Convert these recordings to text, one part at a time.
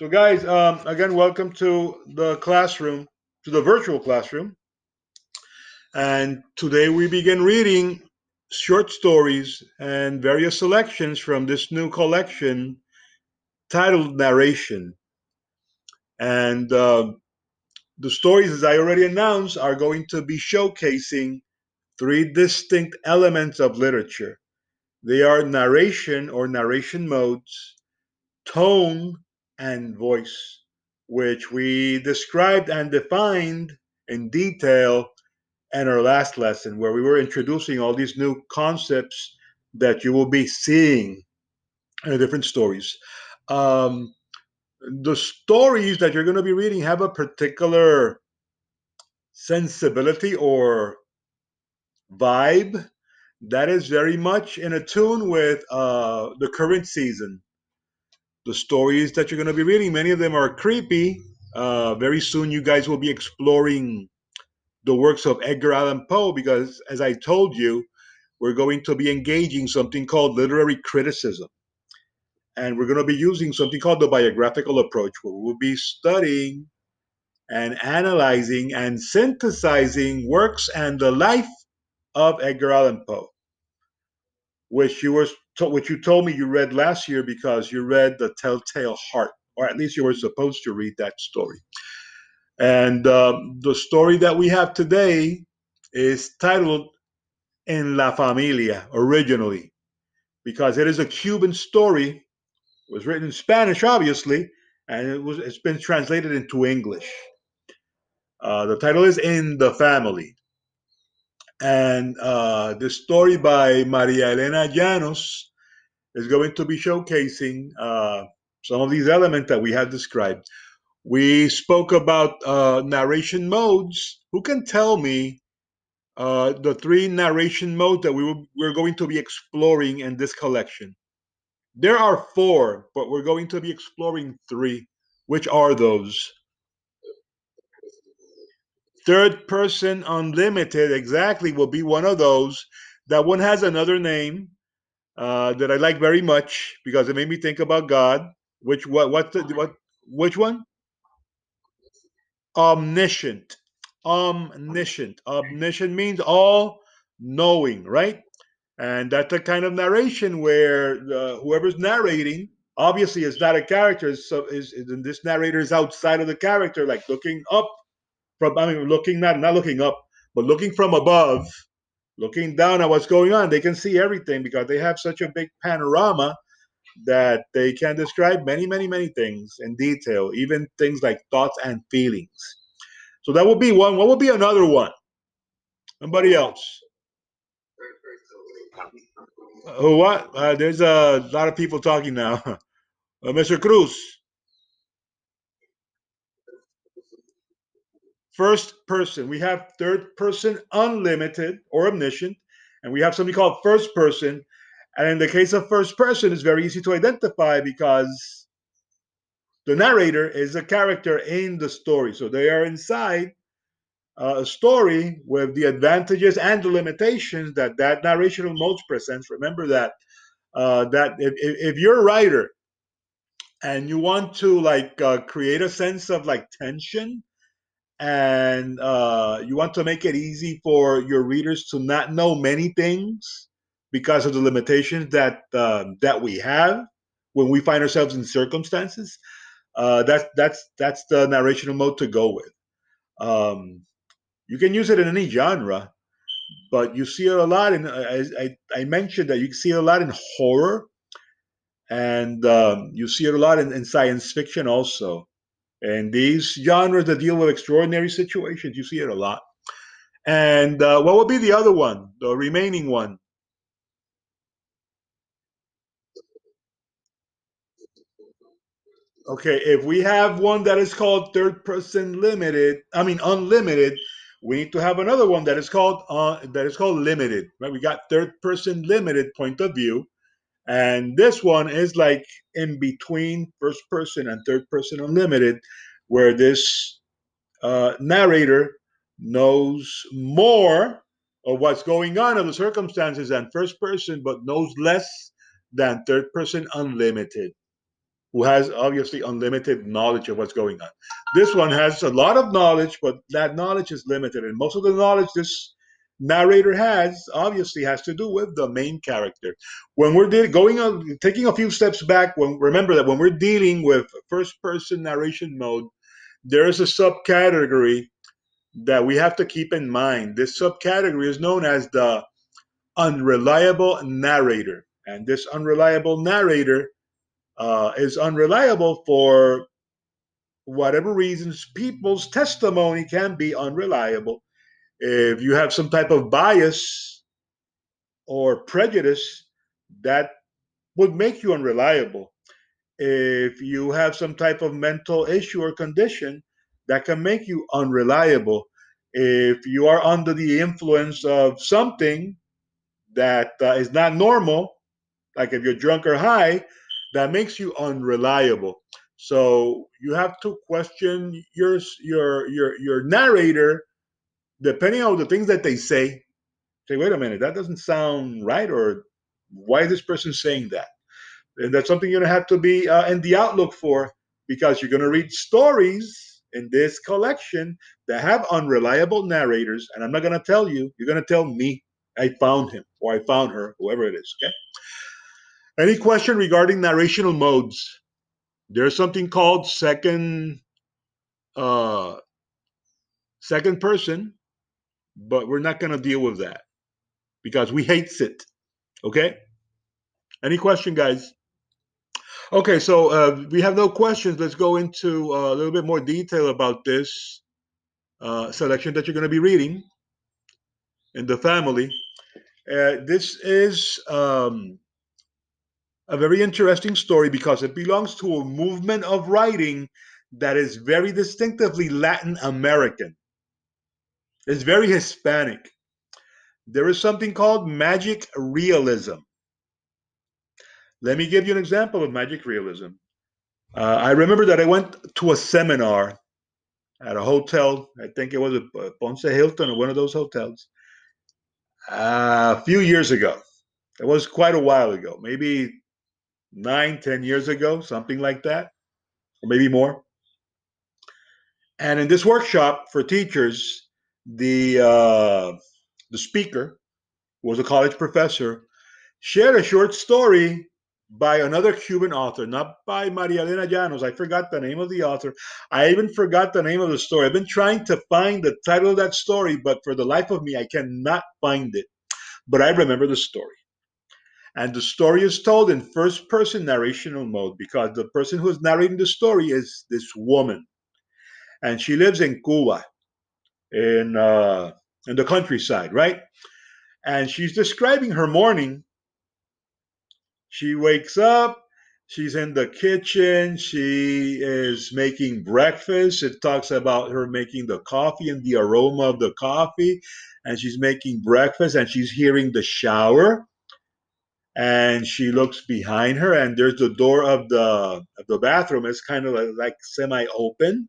So, guys, again, welcome to the classroom, to the virtual classroom. And today we begin reading short stories and various selections from this new collection titled Narration. And the stories, as I already announced, are going to be showcasing three distinct elements of literature. They are narration or narration modes, tone, and voice, which we described and defined in detail in our last lesson, where we were introducing all these new concepts that you will be seeing in the different stories. Um, the stories that you're going to be reading have a particular sensibility or vibe that is very much in a tune with the current season. The stories that you're going to be reading, many of them are creepy. Very soon, you guys will be exploring the works of Edgar Allan Poe because, as I told you, we're going to be engaging something called literary criticism. And we're going to be using something called the biographical approach, where we'll be studying and analyzing and synthesizing works and the life of Edgar Allan Poe, which you told me you read last year because you read The Telltale Heart, or at least you were supposed to read that story. And the story that we have today is titled En la Familia originally, because it is a Cuban story. It was written in Spanish, obviously, and it's been translated into English. The title is In the Family. And this story by Maria Elena Llanos is going to be showcasing some of these elements that we have described. We spoke about narration modes. Who can tell me the three narration modes that we're going to be exploring in this collection? There are four, but we're going to be exploring three. Which are those? Third person unlimited, exactly, will be one of those. That one has another name that I like very much because it made me think about God. Which one? Omniscient. Omniscient. Omniscient means all knowing, right? And that's a kind of narration where whoever's narrating obviously is not a character. So this narrator is outside of the character, like looking up from. I mean, looking not looking up, but looking from above, looking down at what's going on. They can see everything because they have such a big panorama that they can describe many, many, many things in detail, even things like thoughts and feelings. So that would be one. What would be another one? Somebody else. What? There's a lot of people talking now. Mr. Cruz, first person. We have third person unlimited or omniscient, and we have something called first person. And in the case of first person, it's very easy to identify because the narrator is a character in the story. So they are inside a story with the advantages and the limitations that that narrational mode presents. Remember that that if you're a writer and you want to like create a sense of like tension and you want to make it easy for your readers to not know many things because of the limitations that we have when we find ourselves in circumstances, that's the narrational mode to go with. Um, you can use it in any genre, but you see it a lot in. I mentioned that you see it a lot in horror, and you see it a lot in science fiction also. And these genres that deal with extraordinary situations, you see it a lot. And what would be the other one, the remaining one? Okay, if we have one that is called third person limited, I mean unlimited, we need to have another one that is called limited. Right? We got third person limited point of view, and this one is like in between first person and third person unlimited, where this narrator knows more of what's going on of the circumstances than first person, but knows less than third person unlimited. who has obviously unlimited knowledge of what's going on. This one has a lot of knowledge, but that knowledge is limited. And most of the knowledge this narrator has obviously has to do with the main character. When we're taking a few steps back, remember that when we're dealing with first person narration mode, there is a subcategory that we have to keep in mind. This subcategory is known as the unreliable narrator. And this unreliable narrator is unreliable for whatever reasons. People's testimony can be unreliable. If you have some type of bias or prejudice, that would make you unreliable. If you have some type of mental issue or condition, that can make you unreliable. If you are under the influence of something that is not normal, like if you're drunk or high, that makes you unreliable. So you have to question your narrator depending on the things that they say. Say, wait a minute, that doesn't sound right, or why is this person saying that? And that's something you're gonna have to be in the outlook for, because you're gonna read stories in this collection that have unreliable narrators, and I'm not gonna tell you. You're gonna tell me I found him or I found her, whoever it is. Okay. Any question regarding narrational modes? There's something called uh, second person, but we're not going to deal with that because we hate it. Okay. Any question, guys? Okay, so we have no questions. Let's go into a little bit more detail about this selection that you're going to be reading in the family. This is a very interesting story because it belongs to a movement of writing that is very distinctively Latin American. It's very Hispanic. There is something called magic realism. Let me give you an example of magic realism. I remember that I went to a seminar at a hotel. I think it was a Ponce Hilton or one of those hotels a few years ago. It was quite a while ago, maybe 9, 10 years ago, something like that, or maybe more. And in this workshop for teachers, the speaker, who was a college professor, shared a short story by another Cuban author, not by Maria Elena Llanos. I forgot the name of the author. I even forgot the name of the story. I've been trying to find the title of that story, but for the life of me, I cannot find it. But I remember the story. And the story is told in first person narrational mode because the person who's narrating the story is this woman. And she lives in Cuba, in the countryside, right? And she's describing her morning. She wakes up, she's in the kitchen, she is making breakfast. It talks about her making the coffee and the aroma of the coffee, and she's making breakfast and she's hearing the shower. And she looks behind her, and there's the door of the bathroom. It's kind of like semi open,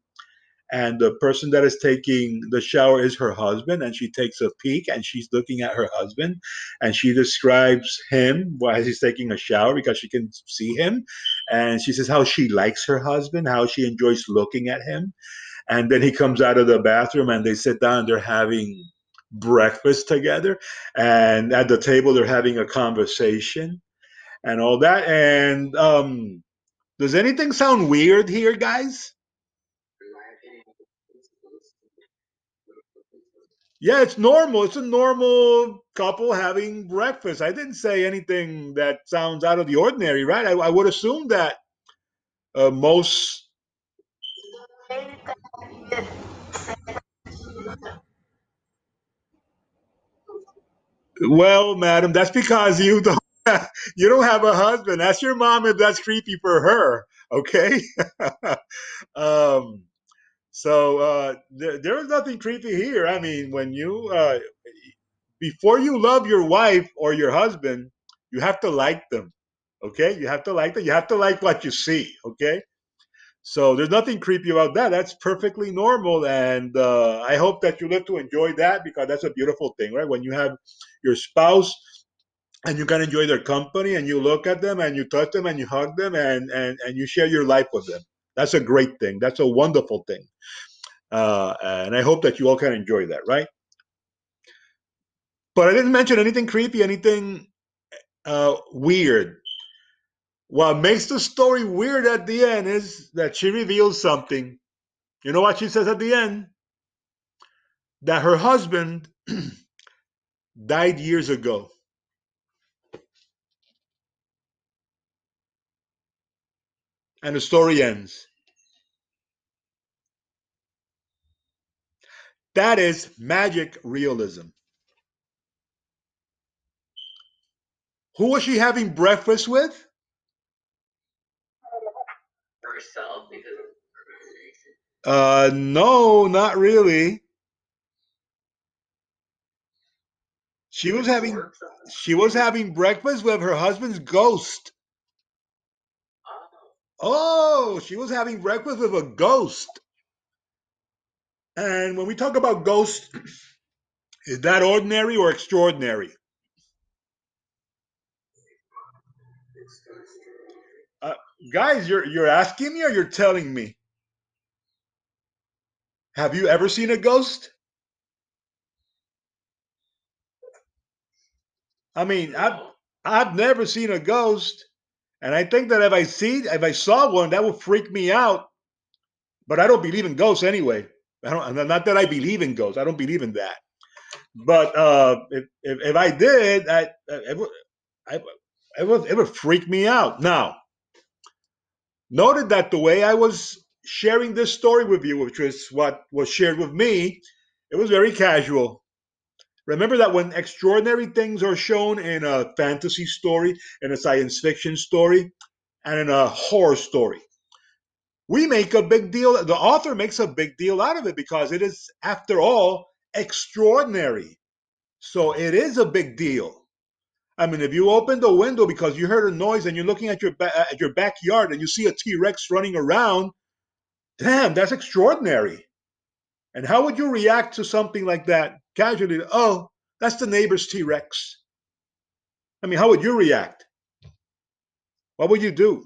and the person that is taking the shower is her husband, and she takes a peek and she's looking at her husband, and she describes him while he's taking a shower because she can see him, and she says how she likes her husband, how she enjoys looking at him. And then he comes out of the bathroom and they sit down and they're having breakfast together, and at the table they're having a conversation and all that. And does anything sound weird here, guys? Yeah, it's normal. It's a normal couple having breakfast. I didn't say anything that sounds out of the ordinary, right? I would assume that most. Well, madam, that's because you don't have a husband. That's your mom if that's creepy for her. Okay. um, there is nothing creepy here. I mean, when you before you love your wife or your husband, you have to like them. Okay, you have to like them. You have to like what you see. Okay, so there's nothing creepy about that. That's perfectly normal, and I hope that you live to enjoy that because that's a beautiful thing, right? When you have your spouse and you can enjoy their company, and you look at them and you touch them and you hug them, and you share your life with them. That's a great thing. That's a wonderful thing. And I hope that you all can enjoy that, right? But I didn't mention anything creepy, anything weird. What makes the story weird at the end is that she reveals something. You know what she says at the end? That her husband died years ago. And the story ends. That is magic realism. Who was she having breakfast with? No, not really. She was having she was having breakfast with her husband's ghost. Oh, she was having breakfast with a ghost. And when we talk about ghosts, is that ordinary or extraordinary? Uh, Guys, you're asking me or you're telling me? Have you ever seen a ghost? I mean, I've never seen a ghost, and I think that if I saw one, that would freak me out. But I don't believe in ghosts anyway. I don't. Not that I believe in ghosts. I don't believe in that. But if I did, I, it would freak me out. Now, noted that the way I was sharing this story with you, which was what was shared with me, it was very casual. Remember that when extraordinary things are shown in a fantasy story, in a science fiction story, and in a horror story, we make a big deal. The author makes a big deal out of it because it is, after all, extraordinary. So it is a big deal. I mean, if you open the window because you heard a noise and you're looking at at your backyard and you see a T Rex running around, damn, that's extraordinary. And how would you react to something like that casually? Oh, that's the neighbor's T Rex. I mean, how would you react? What would you do?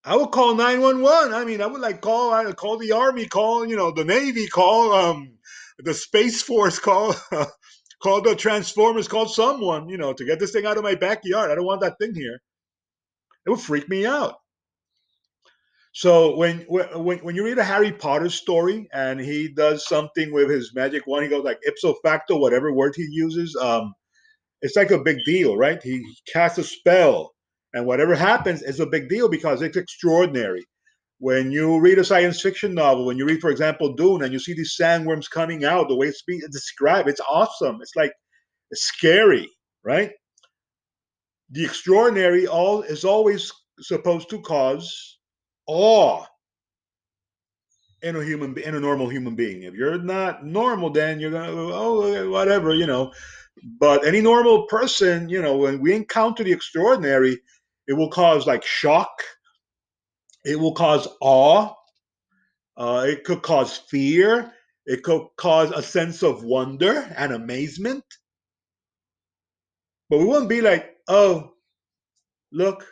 I would call 911. I mean, I would I would call the army, call the navy, call the space force, call call the transformers, call someone to get this thing out of my backyard. I don't want that thing here. It would freak me out. So when you read a Harry Potter story and he does something with his magic wand, he goes like ipso facto, whatever word he uses. It's like a big deal, right? He casts a spell, and whatever happens is a big deal because it's extraordinary. When you read a science fiction novel, when you read, for example, Dune, and you see these sandworms coming out, the way it's being described, it's awesome. It's like it's scary, right? The extraordinary all is always supposed to cause awe in a normal human being. If you're not normal, then you're gonna whatever, But any normal person, when we encounter the extraordinary, it will cause like shock. It will cause awe. It could cause fear. It could cause a sense of wonder and amazement. But we wouldn't be like, oh, look,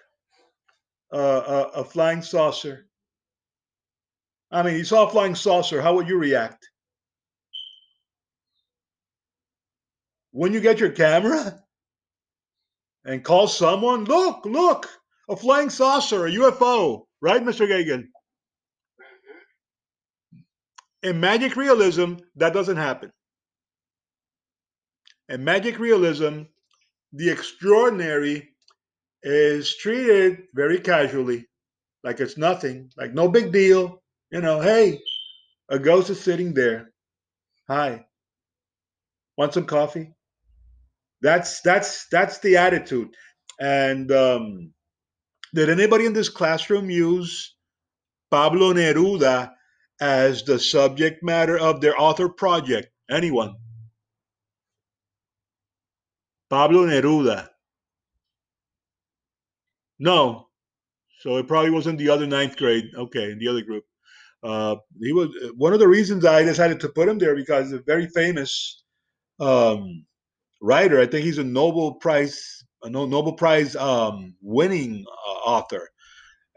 a flying saucer. I mean, you saw a flying saucer. How would you react? When you get your camera and call someone, look, a flying saucer, a UFO, right, Mr. Gagan? In magic realism, that doesn't happen. In magic realism, the extraordinary is treated very casually, like it's nothing, like no big deal. Hey, a ghost is sitting there. Hi, want some coffee? That's the attitude. And did anybody in this classroom use Pablo Neruda as the subject matter of their author project? Anyone? Pablo Neruda. No. So it probably wasn't the other ninth grade. Okay, in the other group. He was one of the reasons I decided to put him there because he's very famous. Um, writer. I think he's a Nobel Prize winning author,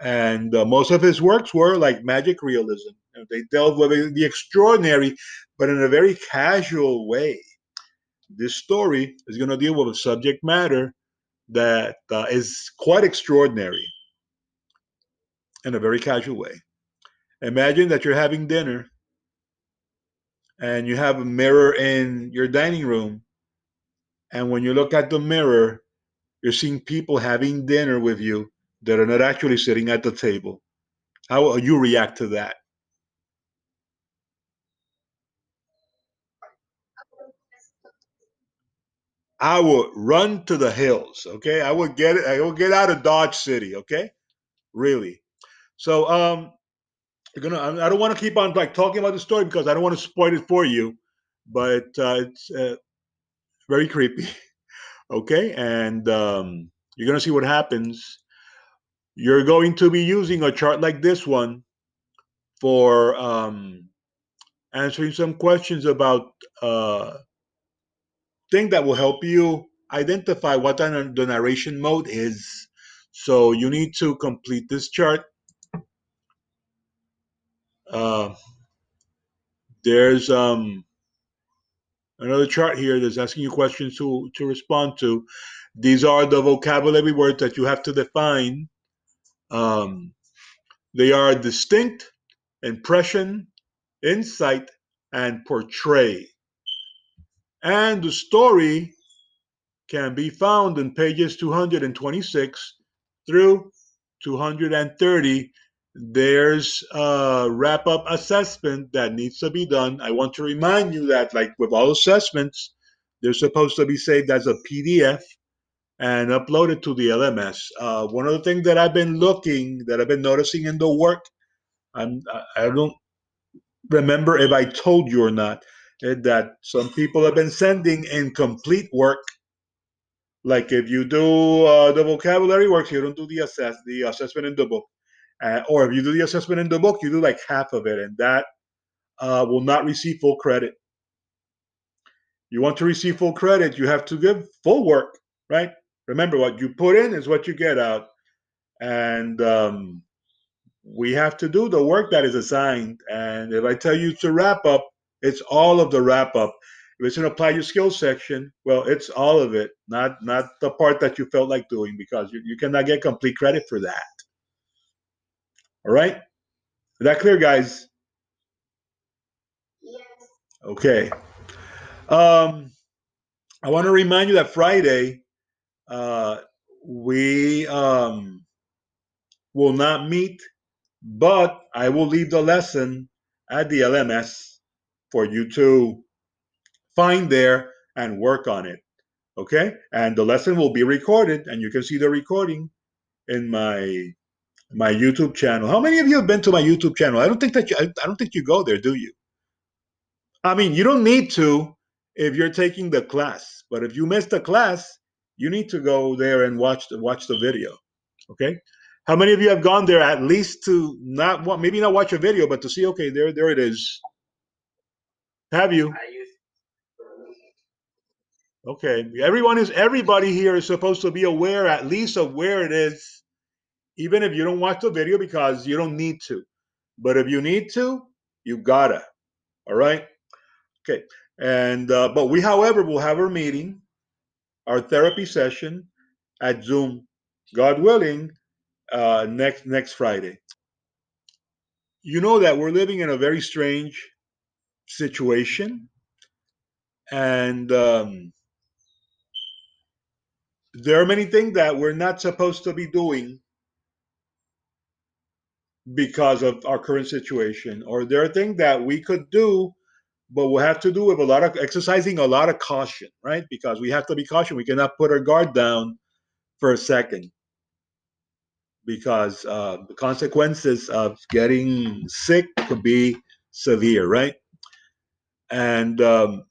and most of his works were like magic realism. They delve with the extraordinary, but in a very casual way. This story is going to deal with a subject matter that is quite extraordinary in a very casual way. Imagine that you're having dinner and you have a mirror in your dining room, and when you look at the mirror, you're seeing people having dinner with you that are not actually sitting at the table. How will you react to that? I would run to the hills. Okay, I would get it. I would get out of Dodge City. Okay, really. So you're gonna. I don't want to keep on like talking about the story because I don't want to spoil it for you, but it's very creepy. Okay, and you're gonna see what happens. You're going to be using a chart like this one for answering some questions about thing that will help you identify what the narration mode is. So you need to complete this chart. Uh, there's another chart here that's asking you questions to respond to. These are the vocabulary words that you have to define. Um, they are distinct, impression, insight, and portray. And the story can be found in pages 226 through 230. There's a wrap up assessment that needs to be done. I want to remind you that, like with all assessments, they're supposed to be saved as a PDF and uploaded to the LMS. One of the things that I've been noticing in the work, I don't remember if I told you or not, that some people have been sending incomplete work. Like if you do the vocabulary works, you don't do the assessment in the book, or if you do the assessment in the book, you do like half of it, and that will not receive full credit. You want to receive full credit, you have to give full work, right? Remember, what you put in is what you get out, and we have to do the work that is assigned. And if I tell you to wrap up, it's all of the wrap up. If it's an apply your skills section, well, it's all of it, not the part that you felt like doing, because you cannot get complete credit for that. All right? Is that clear, guys? Okay. Um, I want to remind you that Friday uh, we will not meet, but I will leave the lesson at the LMS for you to find there and work on it. Okay, and the lesson will be recorded, and you can see the recording in my YouTube channel. How many of you have been to my YouTube channel? I don't think you go there, do you? I mean, you don't need to if you're taking the class, but if you missed the class, you need to go there and watch the video. Okay, how many of you have gone there at least to not maybe not watch a video, but to see? Okay, there it is. Have you? Okay, everybody here is supposed to be aware at least of where it is, even if you don't watch the video, because you don't need to. But if you need to, you gotta. All right. Okay. And but we, however, will have our meeting, our therapy session at Zoom, God willing, next Friday. You know that we're living in a very strange situation, and there are many things that we're not supposed to be doing because of our current situation, or there are things that we could do, but we'll have to do with a lot of exercising a lot of caution, right? Because we have to be cautious. We cannot put our guard down for a second, because the consequences of getting sick could be severe, right? And I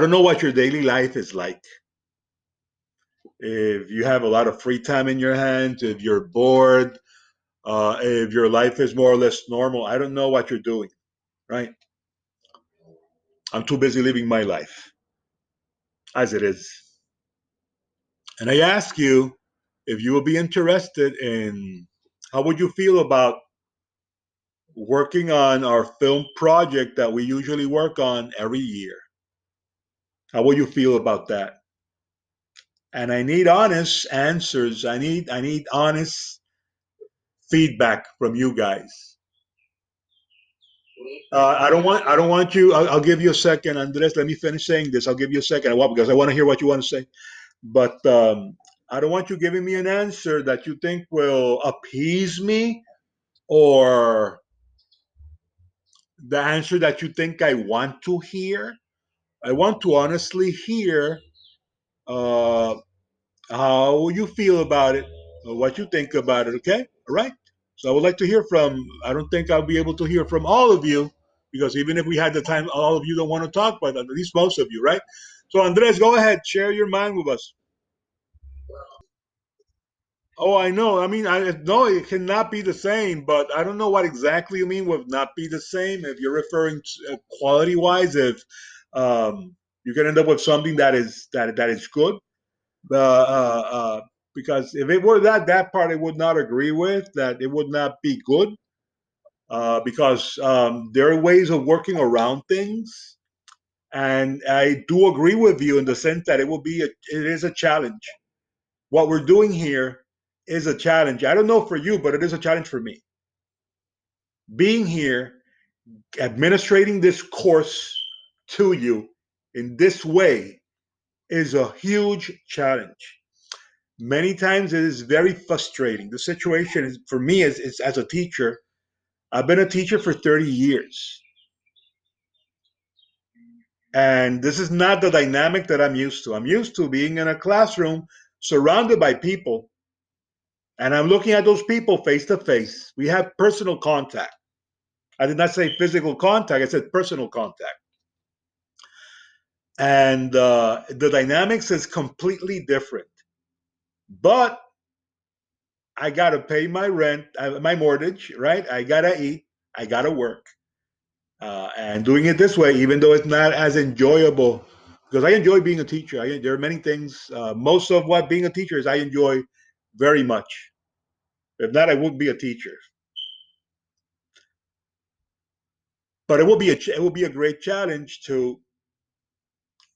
don't know what your daily life is like. If you have a lot of free time in your hands, if you're bored, if your life is more or less normal, I don't know what you're doing, right? I'm too busy living my life. as it is. And I ask you if you will be interested in how would you feel about working on our film project that we usually work on every year. How will you feel about that? And I need honest answers. I need honest feedback from you guys. I don't want you. I'll give you a second, Andres. Let me finish saying this. I'll give you a second. Why? Because I want to hear what you want to say. But I don't want you giving me an answer that you think will appease me, or the answer that you think I want to hear. I want to honestly hear uh, how you feel about it, or what you think about it. Okay, all right. So I would like to hear from. I don't think I'll be able to hear from all of you because even if we had the time, all of you don't want to talk, but at least most of you, right? So Andres, go ahead, share your mind with us. Oh, I know. I mean, I know it cannot be the same, but I don't know what exactly you mean with not be the same. If you're referring to quality wise, if you can end up with something that is good, because if it were that part I would not agree with that it would not be good, because there are ways of working around things, and I do agree with you in the sense that it is a challenge. What we're doing here is a challenge. I don't know for you, but it is a challenge for me. Being here, administrating this course to you in this way is a huge challenge. Many times it is very frustrating. The situation is for me is as a teacher. I've been a teacher for 30 years. And this is not the dynamic that I'm used to. I'm used to being in a classroom surrounded by people, and I'm looking at those people face to face. We have personal contact. I did not say physical contact, I said personal contact. And the dynamics is completely different. But I got to pay my rent, my mortgage, right? I got to eat, I got to work. And doing it this way, even though it's not as enjoyable, because I enjoy being a teacher. There are many things. Most of what being a teacher is, I enjoy very much. If not, I wouldn't be a teacher. But it will be a great challenge to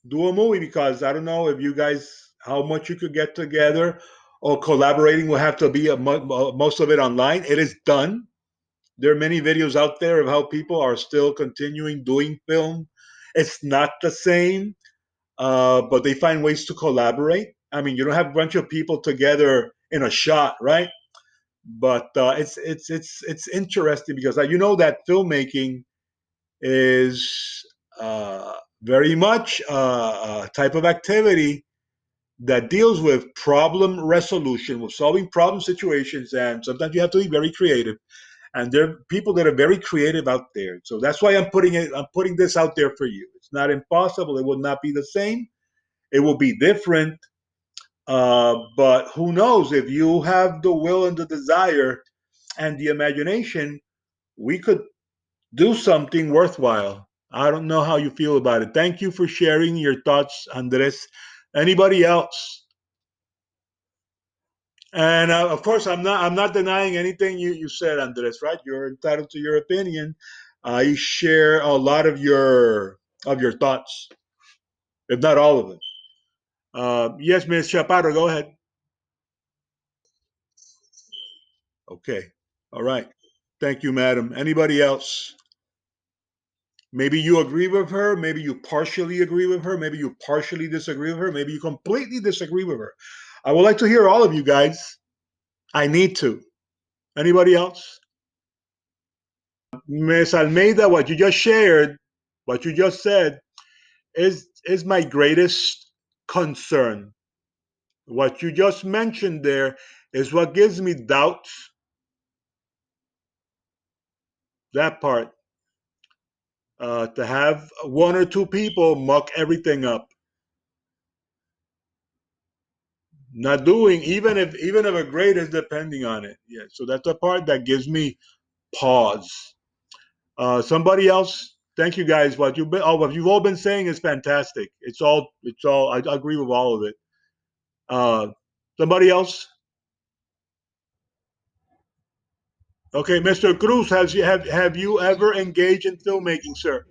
do a movie, because I don't know if you guys how much you could get together, or collaborating will have to be most of it online. It is done. There are many videos out there of how people are still continuing doing film. It's not the same, but they find ways to collaborate. I mean, you don't have a bunch of people together in a shot, right? But it's interesting because you know that filmmaking is very much a type of activity that deals with problem resolution, with solving problem situations, and sometimes you have to be very creative. And there are people that are very creative out there. So that's why I'm putting this out there for you. It's not impossible. It will not be the same. It will be different. But who knows? If you have the will and the desire and the imagination, we could do something worthwhile. I don't know how you feel about it. Thank you for sharing your thoughts, Andres. Anybody else? And of course, I'm not denying anything you said, Andres. Right? You're entitled to your opinion. I share a lot of your thoughts, if not all of them. Yes, Ms. Chaparro, go ahead. Okay. All right. Thank you, madam. Anybody else? Maybe you agree with her. Maybe you partially agree with her. Maybe you partially disagree with her. Maybe you completely disagree with her. I would like to hear all of you guys. I need to. Anybody else? Ms. Almeida, what you just shared, what you just said, is my greatest concern. What you just mentioned there is what gives me doubts. That part, to have one or two people muck everything up, not doing even if a grade is depending on it. Yeah, so that's the part that gives me pause. Somebody else? Thank you guys. What you've all been saying is fantastic. It's all. I agree with all of it. Uh, Somebody else? Okay, Mr. Cruz, have you ever engaged in filmmaking, sir?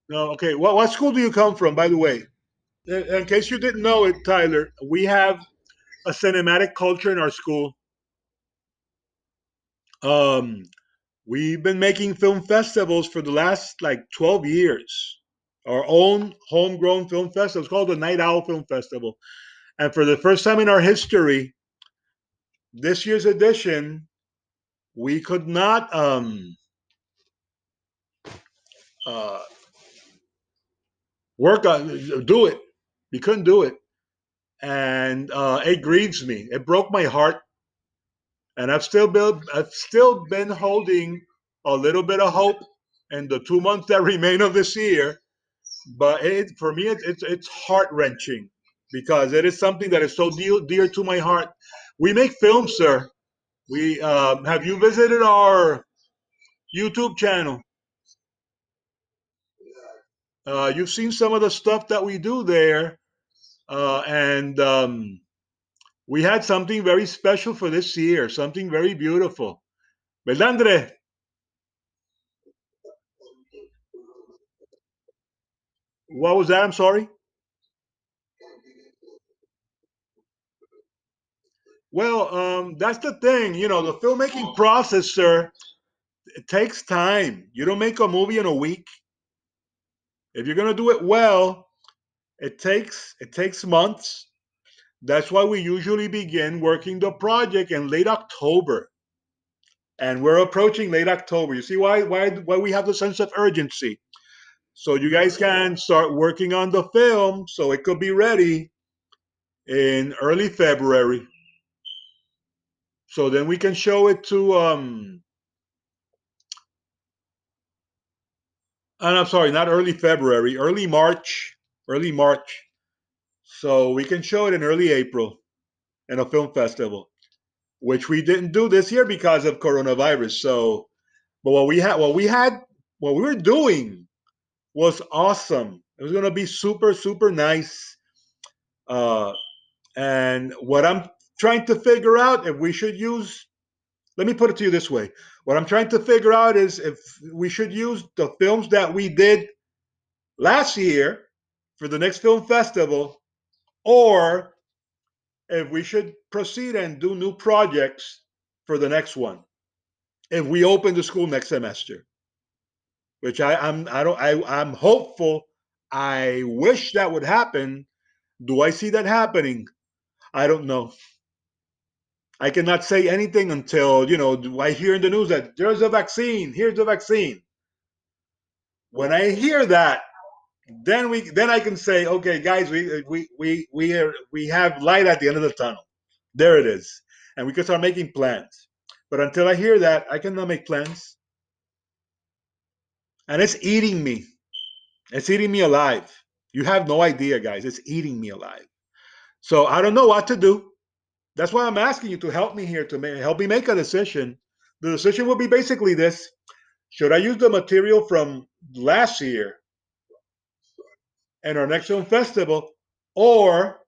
No. Okay. What school do you come from, by the way? In case you didn't know it, Tyler, we have a cinematic culture in our school. Um, we've been making film festivals for the last like 12 years. Our own homegrown film festival. It's called the Night Owl Film Festival. And for the first time in our history, this year's edition, we could not uh, work on do it. We couldn't do it, and it grieves me. It broke my heart, and I've still been holding a little bit of hope in the 2 months that remain of this year. But for me, it's heart wrenching because it is something that is so dear to my heart. We make films, sir. We have you visited our YouTube channel? You've seen some of the stuff that we do there, and we had something very special for this year, something very beautiful. Belandre, what was that? I'm sorry. Well, that's the thing. The filmmaking process, sir, it takes time. You don't make a movie in a week. If you're gonna do it well, it takes months. That's why we usually begin working the project in late October, and we're approaching late October. You see why we have the sense of urgency, so you guys can start working on the film, so it could be ready in early February. So then we can show it to and I'm sorry, not early February, early March, early March. So we can show it in early April in a film festival, which we didn't do this year because of coronavirus. So, but what we were doing was awesome. It was going to be super, super nice. Uh, and what I'm trying to figure out if we should use, let me put it to you this way. What I'm trying to figure out is if we should use the films that we did last year for the next film festival, or if we should proceed and do new projects for the next one. If we open the school next semester, which I'm hopeful. I wish that would happen. Do I see that happening? I don't know. I cannot say anything until I hear in the news that there's a vaccine. Here's the vaccine. When I hear that, then I can say, okay, guys, we have light at the end of the tunnel. There it is, and we can start making plans. But until I hear that, I cannot make plans, and it's eating me. It's eating me alive. You have no idea, guys. It's eating me alive. So I don't know what to do. That's why I'm asking you to help me here help me make a decision. The decision will be basically this: should I use the material from last year in our next film festival, or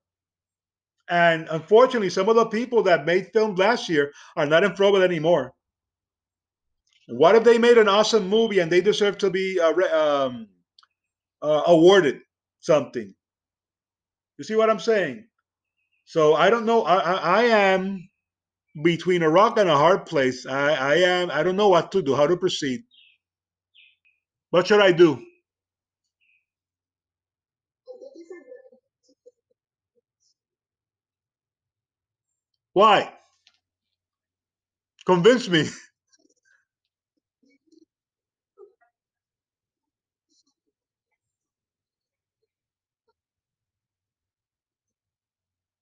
and unfortunately, some of the people that made films last year are not in Florida anymore. What if they made an awesome movie and they deserve to be awarded something? You see what I'm saying? So I don't know. I am between a rock and a hard place. I am. I don't know what to do. How to proceed? What should I do? Why? Convince me.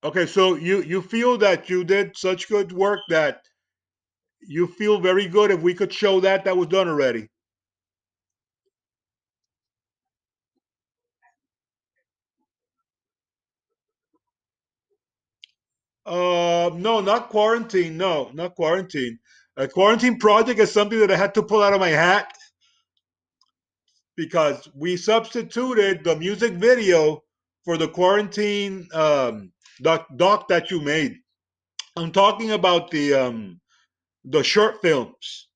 Okay, so you feel that you did such good work that you feel very good if we could show that was done already. No, not quarantine. No, not quarantine. A quarantine project is something that I had to pull out of my hat. because we substituted the music video for the quarantine doc that you made. I'm talking about the short films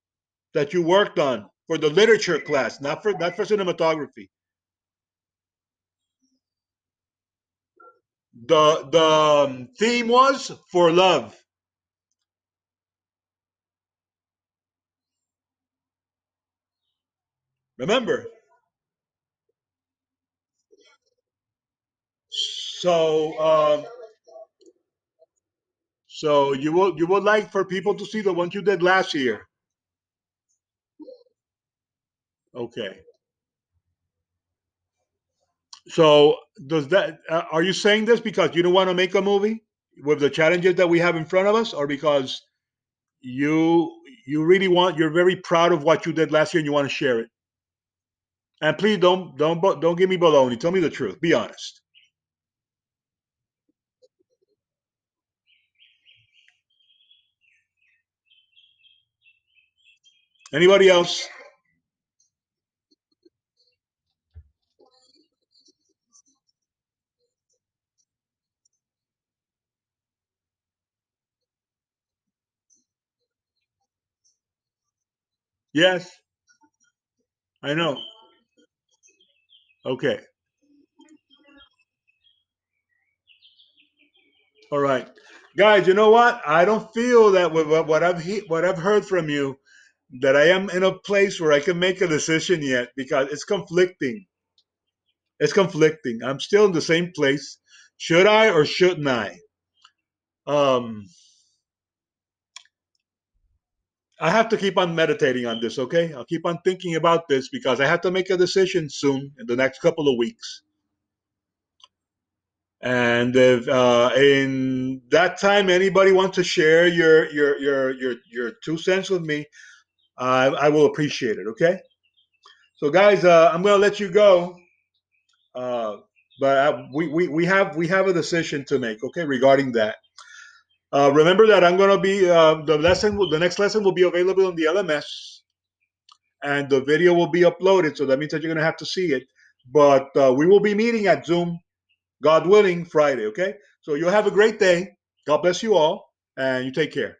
that you worked on for the literature class, not for cinematography. The theme was for love. Remember? So so you would like for people to see the ones you did last year. Okay. So does that are you saying this because you don't want to make a movie with the challenges that we have in front of us, or because you you really want you're very proud of what you did last year and you want to share it? And please don't give me baloney. Tell me the truth. Be honest. Anybody else? Yes, I know. Okay. All right, guys. You know what? I don't feel that with what I've heard from you that I am in a place where I can make a decision yet because it's conflicting. It's conflicting. I'm still in the same place. Should I or shouldn't I? Um, I have to keep on meditating on this. Okay, I'll keep on thinking about this because I have to make a decision soon in the next couple of weeks. And if in that time anybody wants to share your 2 cents with me, I will appreciate it. Okay. So guys, I'm gonna let you go. Uh, but we have a decision to make. Okay, regarding that. Remember that I'm gonna be the next lesson will be available on the LMS, and the video will be uploaded. So that means that you're gonna have to see it. But we will be meeting at Zoom, God willing, Friday. Okay. So you'll have a great day. God bless you all, and you take care.